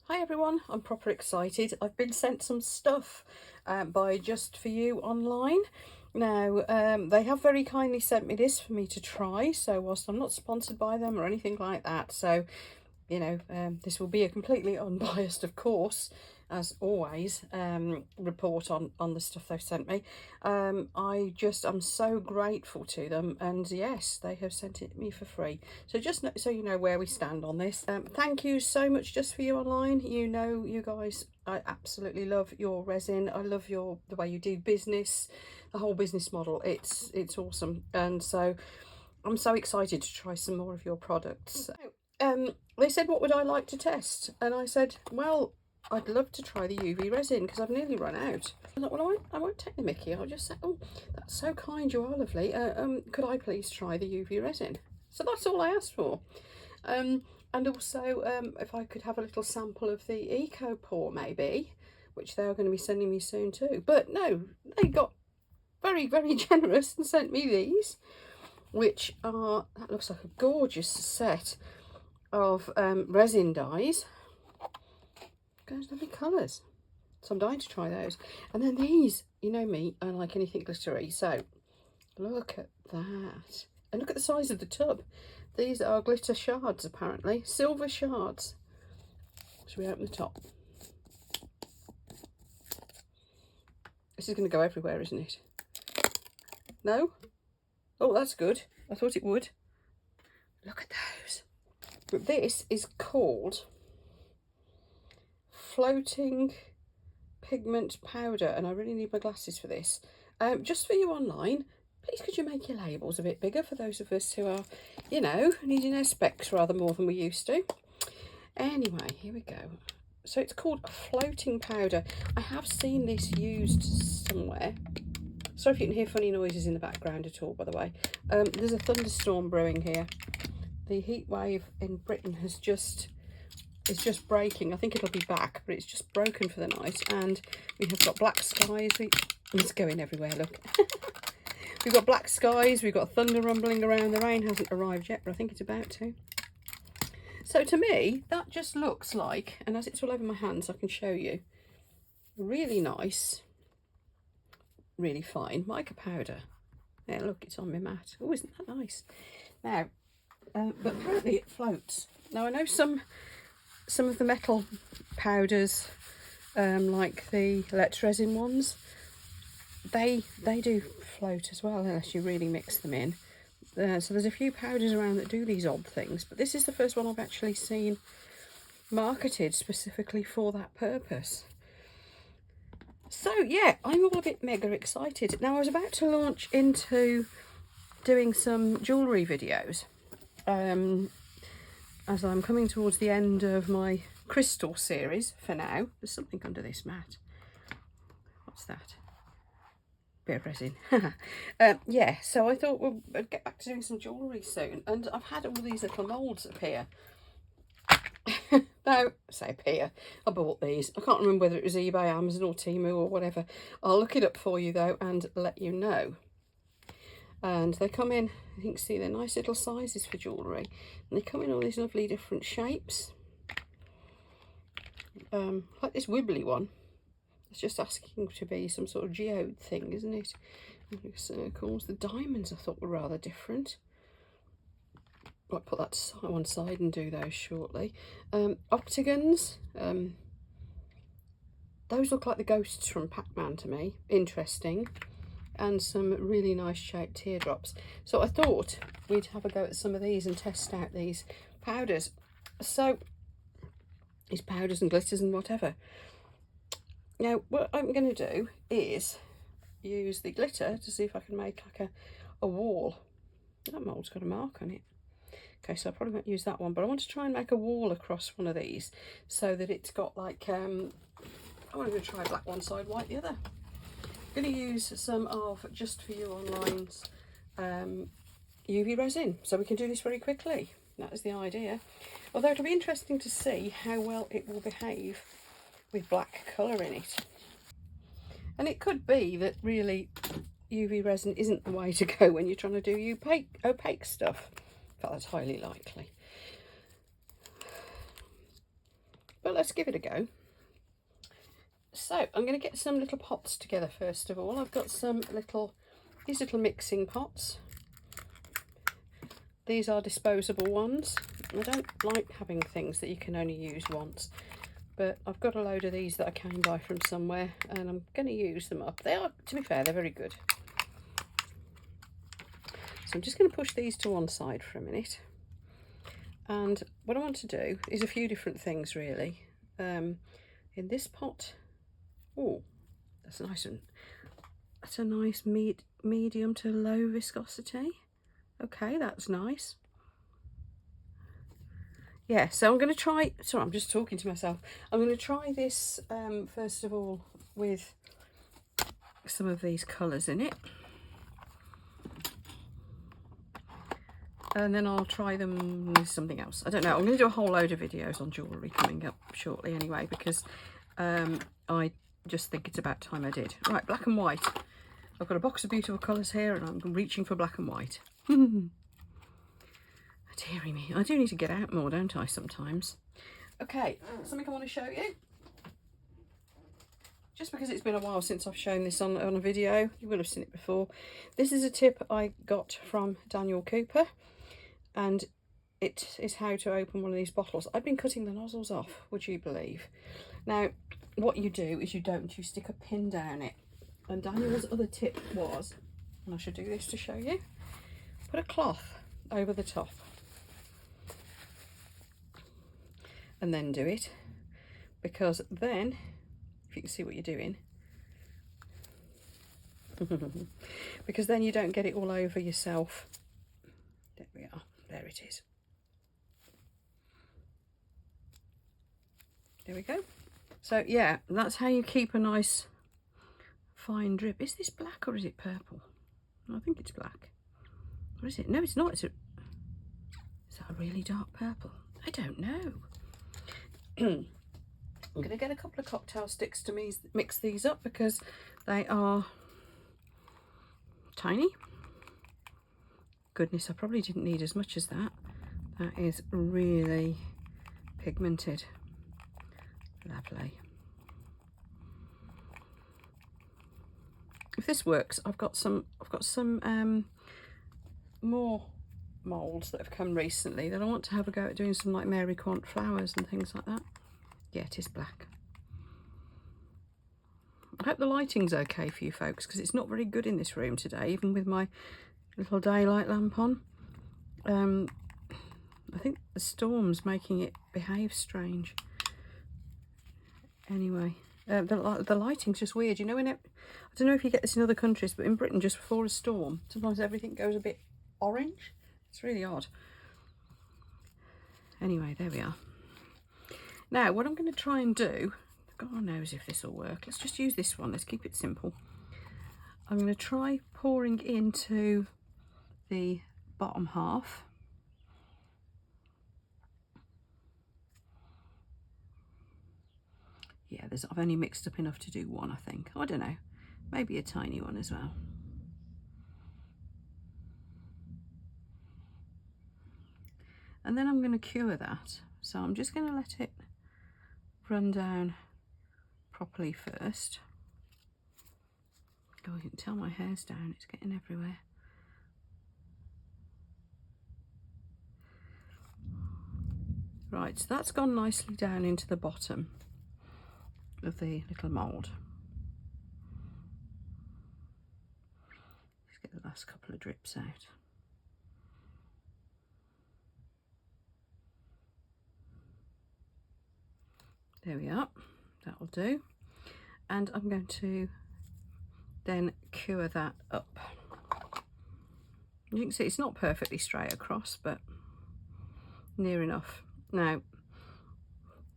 Hi everyone, I'm proper excited. I've been sent some stuff by Just For You online. Now, they have very kindly sent me this for me to try, so whilst I'm not sponsored by them or anything like that, so, you know, this will be a completely unbiased, of course, as always, report on the stuff they've sent me. I'm so grateful to them, and yes, they have sent it me for free. So just so you know where we stand on this. Thank you so much, Just For You online. You know, you guys, I absolutely love your resin. I love the way you do business, the whole business model. It's awesome, and so I'm so excited to try some more of your products. They said, what would I like to test? And I said, well, I'd love to try the UV resin because I've nearly run out. I thought, well, I won't take the mickey. I'll just say, oh, that's so kind, you are lovely. Could I please try the UV resin? So that's all I asked for. And also, if I could have a little sample of the Eco Pour maybe, which they are going to be sending me soon too. But no, they got very, very generous and sent me these, which are, that looks like a gorgeous set of resin dyes. Goes lovely colours, so I'm dying to try those. And then these, you know me, I like anything glittery, so look at that, and look at the size of the tub. These are glitter shards, apparently silver shards. Should we open the top? This is going to go everywhere, isn't it? No? Oh, that's good. I thought it would. Look at those. But this is called Floating Pigment Powder, and I really need my glasses for this. Just For You online, please could you make your labels a bit bigger for those of us who are, you know, needing our specs rather more than we used to. Anyway, here we go. So it's called a floating powder. I have seen this used somewhere. Sorry if you can hear funny noises in the background at all, by the way. There's a thunderstorm brewing here. The heat wave in Britain is just breaking. I think it'll be back, but it's just broken for the night. And we have got black skies. It's going everywhere, look. We've got black skies, we've got thunder rumbling around. The rain hasn't arrived yet, but I think it's about to. So to me, that just looks like, and as it's all over my hands, I can show you, really nice, really fine mica powder. Yeah, look, it's on my mat. Oh, isn't that nice? Now, but apparently it floats. Now, I know some of the metal powders, like the Let's Resin ones, they do float as well, unless you really mix them in. So there's a few powders around that do these odd things, but this is the first one I've actually seen marketed specifically for that purpose. So yeah, I'm all a bit mega excited. Now, I was about to launch into doing some jewellery videos, as I'm coming towards the end of my crystal series for now. There's something under this mat. What's that? Bit of resin. Yeah, so I thought we'll get back to doing some jewellery soon, and I've had all these little moulds appear. No, say appear. I bought these. I can't remember whether it was eBay, Amazon or Temu or whatever. I'll look it up for you though and let you know. And they come in, you can see they're nice little sizes for jewellery, and they come in all these lovely different shapes. Like this wibbly one. It's just asking to be some sort of geode thing, isn't it? Circles. The diamonds I thought were rather different. I'll put that to one side and do those shortly. Octagons. Those look like the ghosts from Pac-Man to me. Interesting. And some really nice shaped teardrops. So I thought we'd have a go at some of these and test out these powders. So these powders and glitters and whatever. Now, what I'm going to do is use the glitter to see if I can make like a wall. That mould's got a mark on it. Okay, so I probably won't use that one, but I want to try and make a wall across one of these so that it's got like, I'm going to try black one side, white the other. I'm going to use some of Just For You online's UV resin, so we can do this very quickly. That is the idea. Although it'll be interesting to see how well it will behave with black colour in it. And it could be that really UV resin isn't the way to go when you're trying to do opaque stuff. In fact, that's highly likely. But Well, let's give it a go. So I'm going to get some little pots together first of all. I've got these little mixing pots. These are disposable ones. I don't like having things that you can only use once, but I've got a load of these that I came by from somewhere and I'm going to use them up. They are, to be fair, they're very good. So I'm just going to push these to one side for a minute. And what I want to do is a few different things really. In this pot, oh, that's a nice one. That's a nice medium to low viscosity. Okay, that's nice. Yeah, so I'm going to try, sorry, I'm just talking to myself. I'm going to try this first of all with some of these colours in it. And then I'll try them with something else. I don't know, I'm going to do a whole load of videos on jewellery coming up shortly anyway, because I just think it's about time I did. Right, black and white. I've got a box of beautiful colours here and I'm reaching for black and white. Dearie me, I do need to get out more, don't I, sometimes? Okay, something I want to show you. Just because it's been a while since I've shown this on a video, you will have seen it before. This is a tip I got from Daniel Cooper, and it is how to open one of these bottles. I've been cutting the nozzles off, would you believe? Now, what you do is you stick a pin down it. And Daniel's other tip was, and I should do this to show you, put a cloth over the top. And then do it, because then, if you can see what you're doing, because then you don't get it all over yourself. There we are, there it is. There we go. So yeah, that's how you keep a nice fine drip. Is this black or is it purple? I think it's black. Or is it? No, it's not. Is that a really dark purple? I don't know. I'm going to get a couple of cocktail sticks to mix these up because they are tiny. Goodness, I probably didn't need as much as that. That is really pigmented. Lovely. If this works, I've got some more moulds that have come recently that I want to have a go at doing some like Mary Quant flowers and things like that. Yeah, it is black. I hope the lighting's okay for you folks, because it's not very good in this room today, even with my little daylight lamp on. I think the storm's making it behave strange. Anyway, the lighting's just weird. You know, I don't know if you get this in other countries, but in Britain, just before a storm, sometimes everything goes a bit orange. It's really odd. Anyway, there we are. Now, what I'm going to try and do, God knows if this will work. Let's just use this one. Let's keep it simple. I'm going to try pouring into the bottom half. Yeah, I've only mixed up enough to do one, I think. I don't know. Maybe a tiny one as well. And then I'm going to cure that. So I'm just going to let it run down properly first. Oh, you can tell my hair's down. It's getting everywhere. Right, so that's gone nicely down into the bottom of the little mould. Let's get the last couple of drips out. There we are, that'll do. And I'm going to then cure that up. You can see it's not perfectly straight across, but near enough. Now,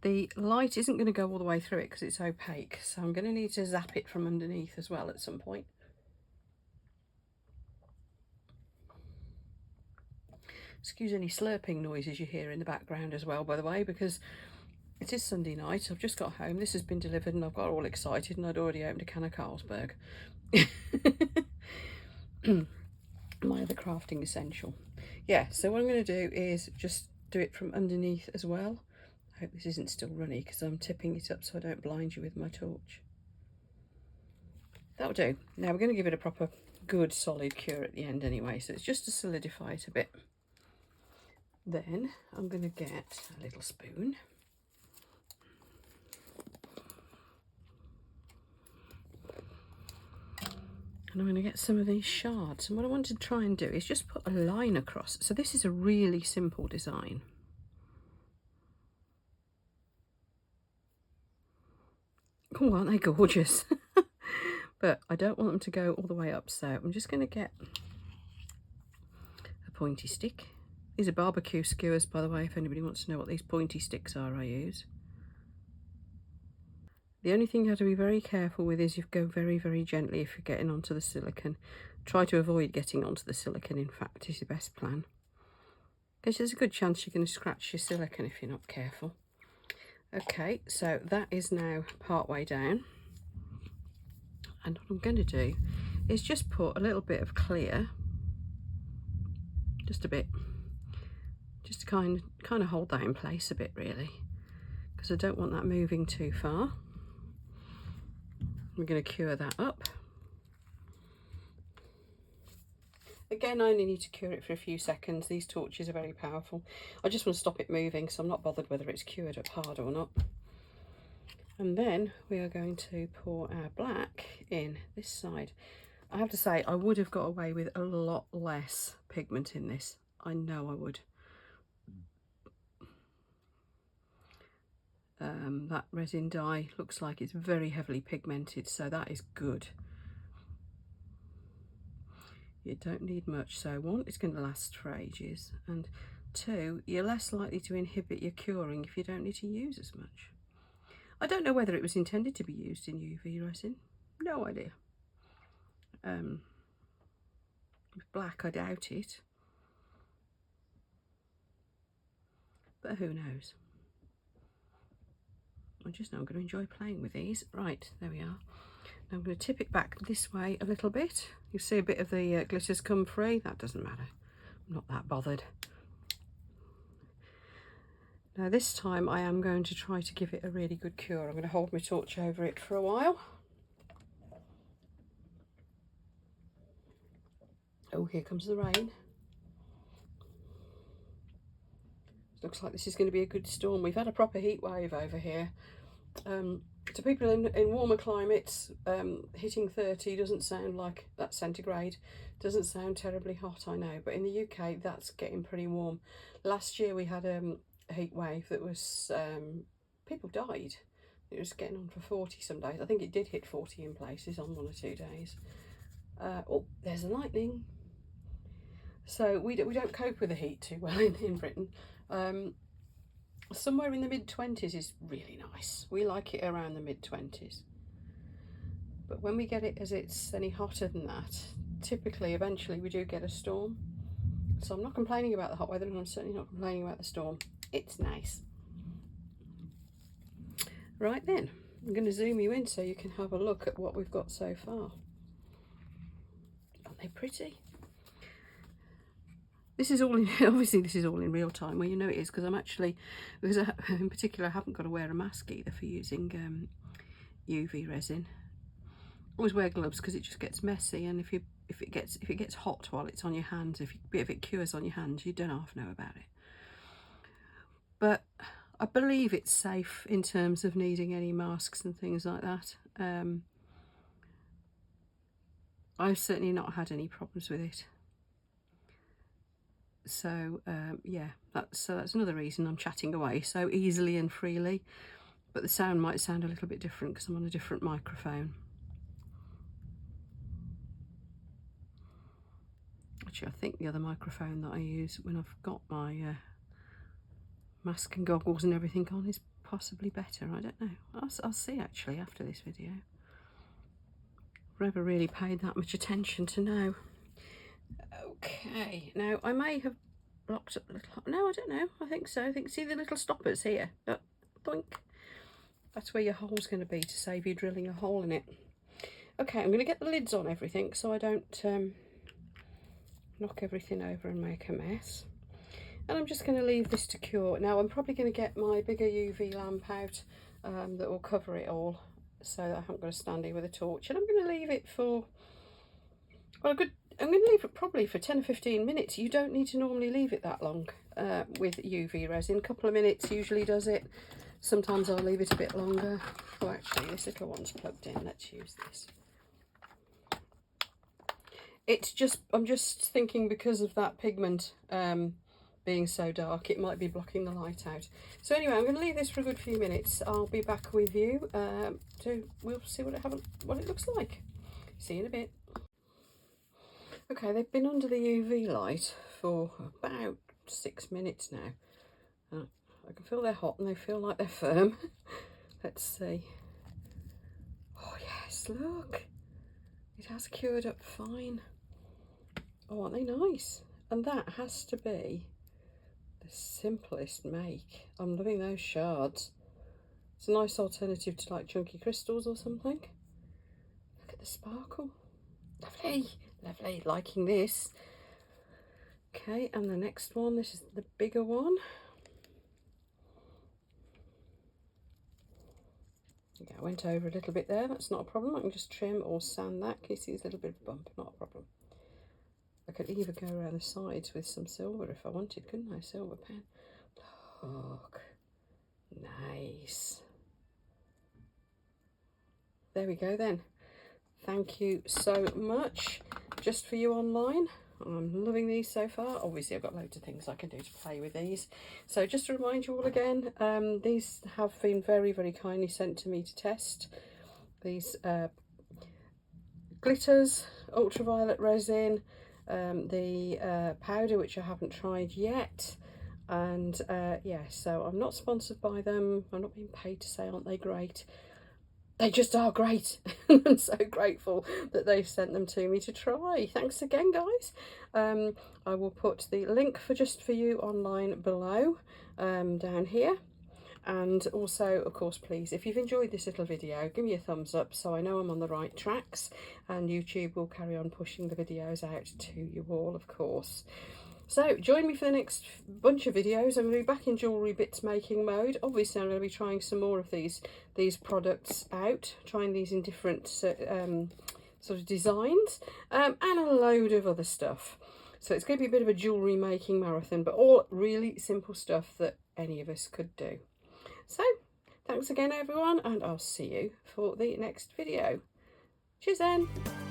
the light isn't going to go all the way through it because it's opaque, so I'm going to need to zap it from underneath as well at some point. Excuse any slurping noises you hear in the background as well, by the way, because it is Sunday night. I've just got home. This has been delivered and I've got all excited and I'd already opened a can of Carlsberg. My other crafting essential. Yeah, so what I'm going to do is just do it from underneath as well. I hope this isn't still runny because I'm tipping it up so I don't blind you with my torch. That'll do. Now we're going to give it a proper good solid cure at the end anyway, so it's just to solidify it a bit. Then I'm going to get a little spoon. And I'm going to get some of these shards. And what I want to try and do is just put a line across. So this is a really simple design. Oh, aren't they gorgeous? But I don't want them to go all the way up, so I'm just going to get a pointy stick. These are barbecue skewers, by the way, if anybody wants to know what these pointy sticks are I use. The only thing you have to be very careful with is you go very, very gently if you're getting onto the silicone. Try to avoid getting onto the silicone, in fact, is the best plan. Because there's a good chance you're going to scratch your silicone if you're not careful. Okay, so that is now part way down. And what I'm going to do is just put a little bit of clear, just a bit, just to kind of hold that in place a bit really, because I don't want that moving too far. We're going to cure that up. Again, I only need to cure it for a few seconds. These torches are very powerful. I just want to stop it moving, so I'm not bothered whether it's cured up hard or not. And then we are going to pour our black in this side. I have to say, I would have got away with a lot less pigment in this. I know I would. That resin dye looks like it's very heavily pigmented, so that is good. You don't need much, so one, it's going to last for ages, and two, you're less likely to inhibit your curing if you don't need to use as much. I don't know whether it was intended to be used in UV resin. No idea. With black, I doubt it. But who knows? I just know I'm going to enjoy playing with these. Right, there we are. Now I'm going to tip it back this way a little bit. You see a bit of the glitters come free. That doesn't matter. I'm not that bothered. Now this time I am going to try to give it a really good cure. I'm going to hold my torch over it for a while. Oh, here comes the rain. Looks like this is going to be a good storm. We've had a proper heat wave over here. To people in warmer climates, hitting 30 doesn't sound like that centigrade. Doesn't sound terribly hot, I know, but in the UK that's getting pretty warm. Last year we had a heat wave that was, people died. It was getting on for 40 some days. I think it did hit 40 in places on 1 or 2 days. Oh, there's the lightning. So we don't cope with the heat too well in Britain. Somewhere in the mid-20s is really nice. We like it around the mid-20s. But when we get it as it's any hotter than that, typically, eventually, we do get a storm. So I'm not complaining about the hot weather, and I'm certainly not complaining about the storm. It's nice. Right then, I'm going to zoom you in so you can have a look at what we've got so far. Aren't they pretty? This is all in, obviously this is all in real time. Well, you know it is because I'm actually, because in particular I haven't got to wear a mask either for using UV resin. Always wear gloves because it just gets messy, and if it gets hot while it's on your hands, if it cures on your hands, you don't half know about it. But I believe it's safe in terms of needing any masks and things like that. I've certainly not had any problems with it. So yeah, that's another reason I'm chatting away so easily and freely, but the sound might sound a little bit different because I'm on a different microphone. Actually, I think the other microphone that I use when I've got my mask and goggles and everything on is possibly better. I don't know. I'll see actually after this video. I've never really paid that much attention to know. Okay, now I may have blocked up the little, no I don't know, I think so. I think, see the little stoppers here, boink, that's where your hole's going to be to save you drilling a hole in it. Okay, I'm going to get the lids on everything so I don't knock everything over and make a mess. and I'm just going to leave this to cure. Now I'm probably going to get my bigger UV lamp out that will cover it all, so that I haven't got to stand here with a torch, and I'm going to leave it for, well, I'm going to leave it probably for 10 or 15 minutes. You don't need to normally leave it that long with UV resin. A couple of minutes usually does it. Sometimes I'll leave it a bit longer. Oh, actually, this little one's plugged in. Let's use this. It's just, I'm just thinking because of that pigment being so dark, it might be blocking the light out. So anyway, I'm going to leave this for a good few minutes. I'll be back with you we'll see what it looks like. See you in a bit. Okay, they've been under the UV light for about 6 minutes now. I can feel they're hot and they feel like they're firm. Let's see. Oh yes, look. It has cured up fine. Oh, aren't they nice? And that has to be the simplest make. I'm loving those shards. It's a nice alternative to like chunky crystals or something. Look at the sparkle. Lovely, lovely, liking this. Okay, and the next one, this is the bigger one. Yeah, I went over a little bit there, that's not a problem. I can just trim or sand that. Can you see this little bit of bump? Not a problem. I could even go around the sides with some silver if I wanted, couldn't I? Silver pen. Look. Nice. There we go then. Thank you so much. Just for you online. I'm loving these so far. Obviously I've got loads of things I can do to play with these. So just to remind you all again, these have been very, very kindly sent to me to test. These glitters, ultraviolet resin, the powder, which I haven't tried yet. And yeah, so I'm not sponsored by them. I'm not being paid to say aren't they great. They just are great. I'm so grateful that they've sent them to me to try. Thanks again, guys. I will put the link for Just For You online below, down here. And also, of course, please, if you've enjoyed this little video, give me a thumbs up so I know I'm on the right tracks, and YouTube will carry on pushing the videos out to you all, of course. So join me for the next bunch of videos. I'm going to be back in jewellery bits making mode. Obviously I'm going to be trying some more of these products out, trying these in different sort of designs, and a load of other stuff. So it's going to be a bit of a jewellery making marathon, but all really simple stuff that any of us could do. So thanks again everyone, and I'll see you for the next video. Cheers then.